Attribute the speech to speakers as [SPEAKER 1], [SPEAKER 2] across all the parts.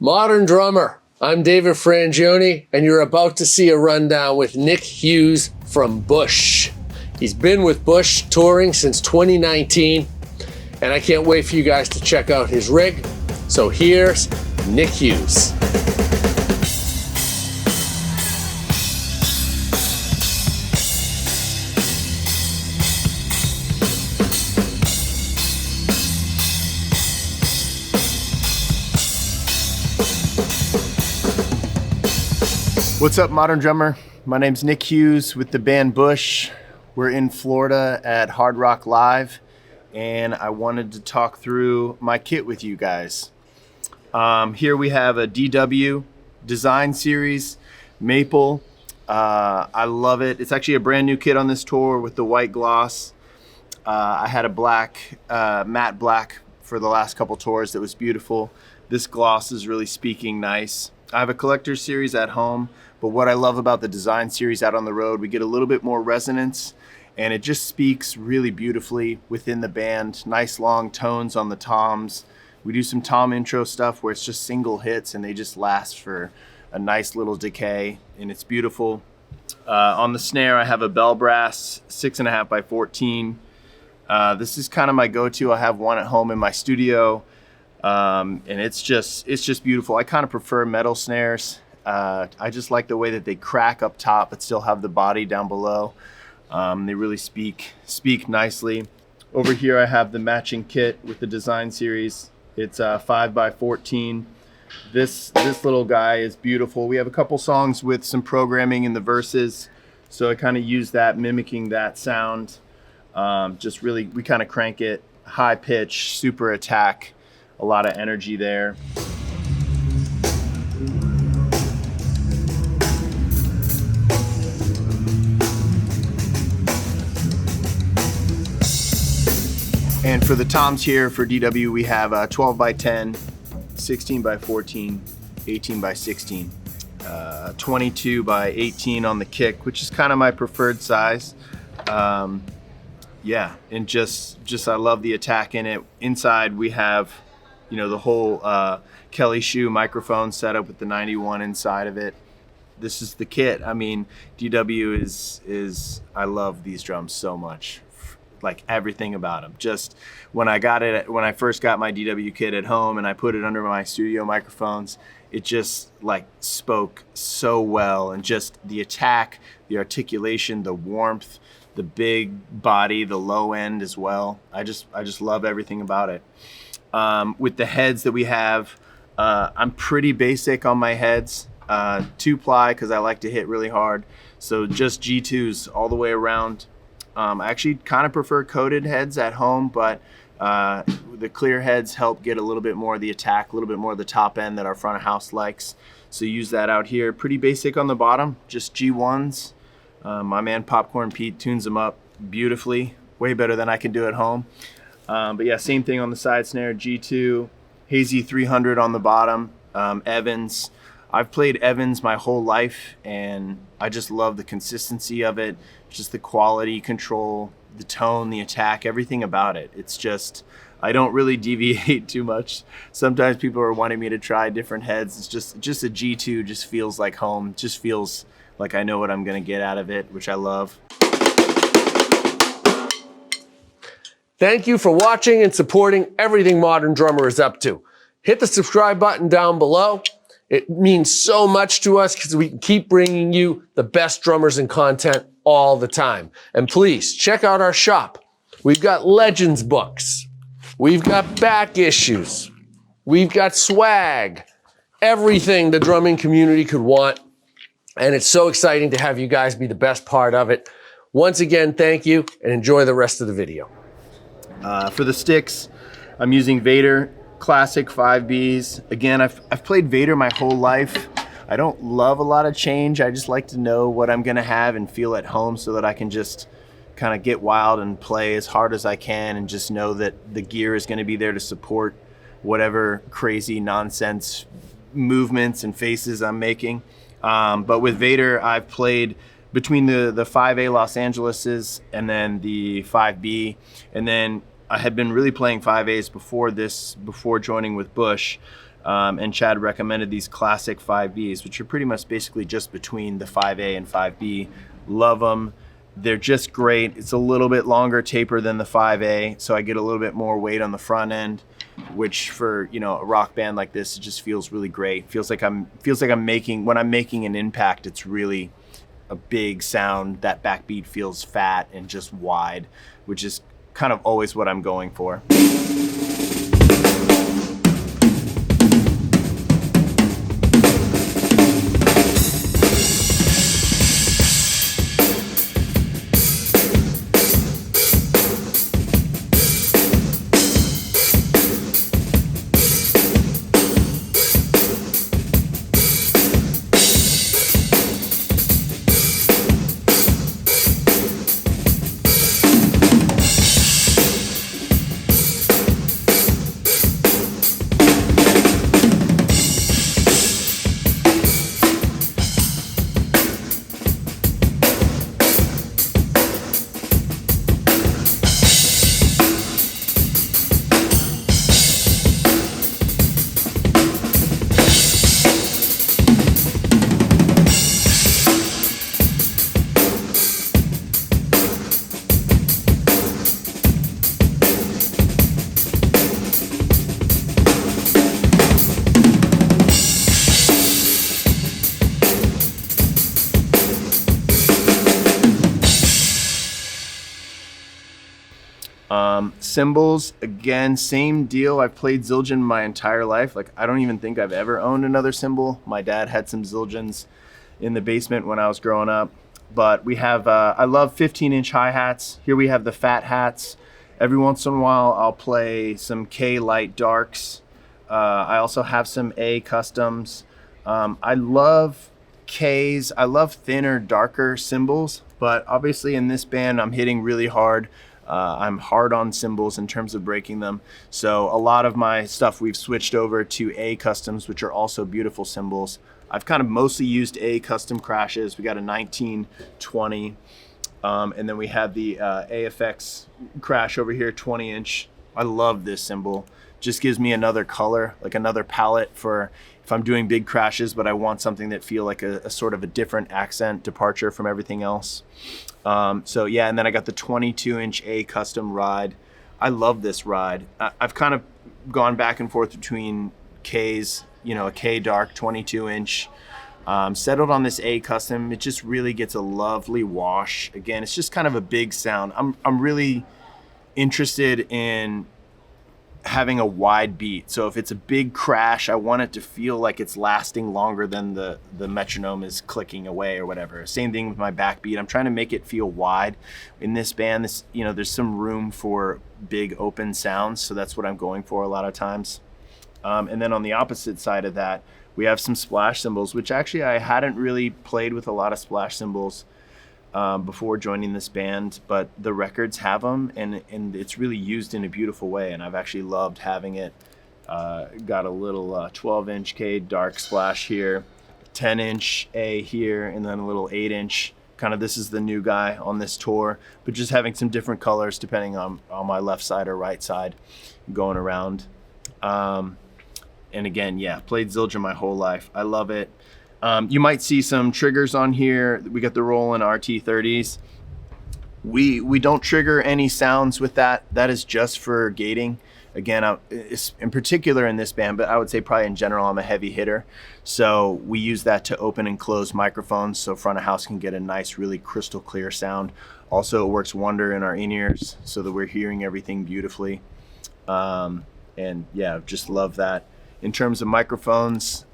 [SPEAKER 1] Modern drummer. I'm David Frangione, and you're about to see a rundown with Nik Hughes from Bush. He's been with Bush touring since 2019, and I can't wait for you guys to check out his rig. So here's Nik Hughes.
[SPEAKER 2] What's up, Modern Drummer? My name's Nik Hughes with the band Bush. We're in Florida at Hard Rock Live, and I wanted to talk through my kit with you guys. Here we have a DW Design Series Maple. I love it. It's actually a brand new kit on this tour with the white gloss. I had a black, matte black for the last couple tours that was beautiful. This gloss is really speaking nice. I have a collector's series at home, but what I love about the Design Series out on the road, we get a little bit more resonance, and it just speaks really beautifully within the band. Nice long tones on the toms. We do some tom intro stuff where it's just single hits and they just last for a nice little decay, and it's beautiful. On the snare, I have a bell brass 6.5 by 14. This is kind of my go-to. I have one at home in my studio. And it's just beautiful. I kind of prefer metal snares. I just like the way that they crack up top but still have the body down below. They really speak nicely. Over here I have the matching kit with the Design Series. It's 5 by 14. This little guy is beautiful. We have a couple songs with some programming in the verses, so I kind of use that, mimicking that sound. Just really, we kind of crank it high pitch, super attack. A lot of energy there. And for the toms here for DW, we have 12 by 10, 16 by 14, 18 by 16, 22 by 18 on the kick, which is kind of my preferred size. Yeah, and just I love the attack in it. Inside we have, you know, the whole Kelly Shoe microphone setup with the 91 inside of it. This is the kit. I mean, DW is I love these drums so much. Like everything about them. Just when I first got my DW kit at home and I put it under my studio microphones, it just like spoke so well, and just the attack, the articulation, the warmth, the big body, the low end as well. I just love everything about it. With the heads that we have, I'm pretty basic on my heads. 2-ply because I like to hit really hard. So just G2s all the way around. I actually kind of prefer coated heads at home, but the clear heads help get a little bit more of the attack, a little bit more of the top end that our front of house likes. So use that out here. Pretty basic on the bottom, just G1s. My man Popcorn Pete tunes them up beautifully, way better than I can do at home. But yeah, same thing on the side snare, G2, Hazy 300 on the bottom, Evans. I've played Evans my whole life, and I just love the consistency of it, just the quality control, the tone, the attack, everything about it. It's just, I don't really deviate too much. Sometimes people are wanting me to try different heads. It's just a G2 just feels like home, just feels like I know what I'm gonna get out of it, which I love.
[SPEAKER 1] Thank you for watching and supporting everything Modern Drummer is up to. Hit the subscribe button down below. It means so much to us because we can keep bringing you the best drummers and content all the time. And please check out our shop. We've got Legends books. We've got back issues. We've got swag. Everything the drumming community could want. And it's so exciting to have you guys be the best part of it. Once again, thank you, and enjoy the rest of the video.
[SPEAKER 2] For the sticks, I'm using Vader Classic 5Bs. Again, I've played Vader my whole life. I don't love a lot of change. I just like to know what I'm gonna have and feel at home so that I can just kind of get wild and play as hard as I can, and just know that the gear is gonna be there to support whatever crazy nonsense movements and faces I'm making. But with Vader, I've played between the 5A Los Angeleses and then the 5B, and then I had been really playing 5As before joining with Bush. And Chad recommended these classic 5Bs, which are pretty much basically just between the 5A and 5B. Love them. They're just great. It's a little bit longer taper than the 5A, so I get a little bit more weight on the front end, which for, you know, a rock band like this, it just feels really great. Feels like I'm making, when I'm making an impact, it's really a big sound. That backbeat feels fat and just wide, which is kind of always what I'm going for. Cymbals, again, same deal. I've played Zildjian my entire life. Like, I don't even think I've ever owned another cymbal. My dad had some Zildjians in the basement when I was growing up. But we have, I love 15-inch hi-hats. Here we have the fat hats. Every once in a while, I'll play some K light darks. I also have some A customs. I love Ks. I love thinner, darker cymbals. But obviously in this band, I'm hitting really hard. I'm hard on cymbals in terms of breaking them. So a lot of my stuff we've switched over to A customs, which are also beautiful cymbals. I've kind of mostly used A custom crashes. We got a 1920, and then we have the AFX crash over here, 20-inch. I love this cymbal. Just gives me another color, like another palette for if I'm doing big crashes, but I want something that feel like a sort of a different accent departure from everything else. So yeah, and then I got the 22-inch A custom ride. I love this ride. I've kind of gone back and forth between Ks, you know, a K dark 22-inch. Settled on this A custom. It just really gets a lovely wash. Again, it's just kind of a big sound. I'm really interested in having a wide beat. So if it's a big crash, I want it to feel like it's lasting longer than the metronome is clicking away or whatever. Same thing with my backbeat. I'm trying to make it feel wide. In this band, this, you know, there's some room for big open sounds, so that's what I'm going for a lot of times. And then on the opposite side of that, we have some splash cymbals, which actually I hadn't really played with a lot of splash cymbals before joining this band, but the records have them, and it's really used in a beautiful way, and I've actually loved having it. Got a little 12-inch K dark splash here, 10-inch A here, and then a little 8-inch. Kind of, this is the new guy on this tour, but just having some different colors depending on my left side or right side going around. And again, yeah, played Zildjian my whole life. I love it. You might see some triggers on here. We got the Roland RT30s. We don't trigger any sounds with that. That is just for gating. Again, in particular in this band, but I would say probably in general, I'm a heavy hitter. So we use that to open and close microphones so front of house can get a nice, really crystal clear sound. Also, it works wonder in our in-ears so that we're hearing everything beautifully. And yeah, just love that. In terms of microphones,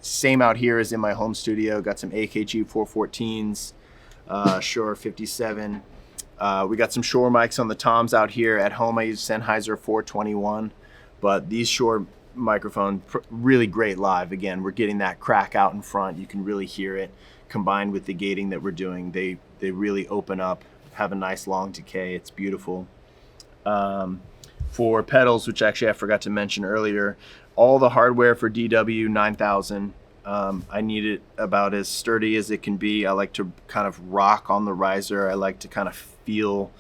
[SPEAKER 2] same out here as in my home studio. Got some AKG 414s, Shure 57. We got some Shure mics on the toms out here. At home I use Sennheiser 421, but these Shure microphones, really great live. Again, we're getting that crack out in front. You can really hear it. Combined with the gating that we're doing, they really open up, have a nice long decay. It's beautiful. For pedals, which actually I forgot to mention earlier, all the hardware for DW 9000. I need it about as sturdy as it can be. I like to kind of rock on the riser. I like to kind of feel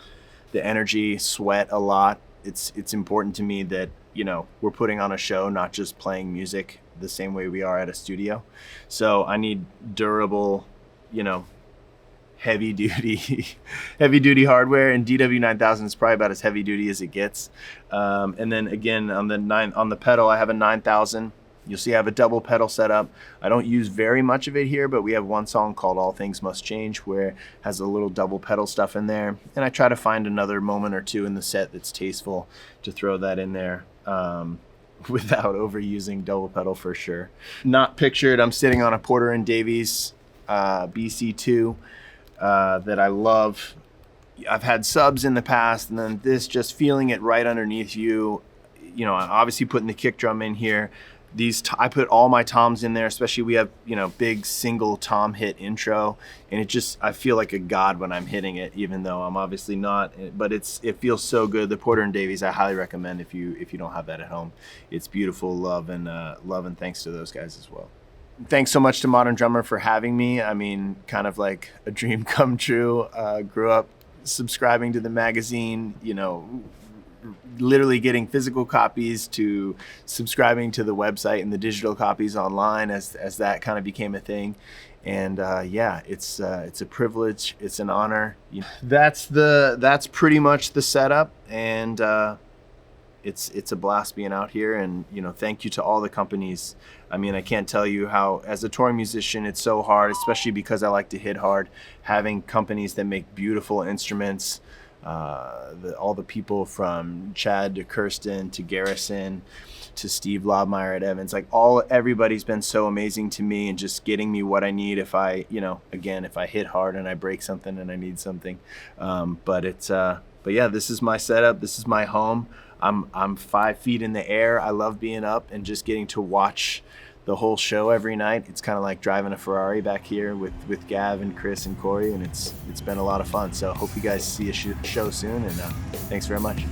[SPEAKER 2] the energy, sweat a lot. It's important to me that, you know, we're putting on a show, not just playing music the same way we are at a studio. So I need durable, you know, heavy duty hardware, and DW9000 is probably about as heavy duty as it gets. And then again, on the pedal, I have a 9000. You'll see I have a double pedal setup. I don't use very much of it here, but we have one song called All Things Must Change where it has a little double pedal stuff in there. And I try to find another moment or two in the set that's tasteful to throw that in there, without overusing double pedal for sure. Not pictured, I'm sitting on a Porter & Davies BC2 that I love. I've had subs in the past, and then this, just feeling it right underneath you. You know, I'm obviously putting the kick drum in here. I put all my toms in there, especially we have, you know, big single tom hit intro, and it just, I feel like a god when I'm hitting it, even though I'm obviously not, but it feels so good. The Porter & Davies, I highly recommend if you don't have that at home. It's beautiful. Love and thanks to those guys as well. Thanks so much to Modern Drummer for having me. I mean, kind of like a dream come true. Grew up subscribing to the magazine, you know, literally getting physical copies to subscribing to the website and the digital copies online as that kind of became a thing. And yeah, it's a privilege. It's an honor. That's pretty much the setup, and it's a blast being out here. And you know, thank you to all the companies. I mean, I can't tell you how, as a touring musician, it's so hard, especially because I like to hit hard, having companies that make beautiful instruments. All the people from Chad to Kirsten to Garrison to Steve Lobmeyer at Evans, like everybody's been so amazing to me and just getting me what I need if I, you know, again, if I hit hard and I break something and I need something. But yeah, this is my setup. This is my home. I'm 5 feet in the air. I love being up and just getting to watch the whole show every night. It's kind of like driving a Ferrari back here with Gav and Chris and Corey, and it's been a lot of fun. So hope you guys see a show soon, and thanks very much.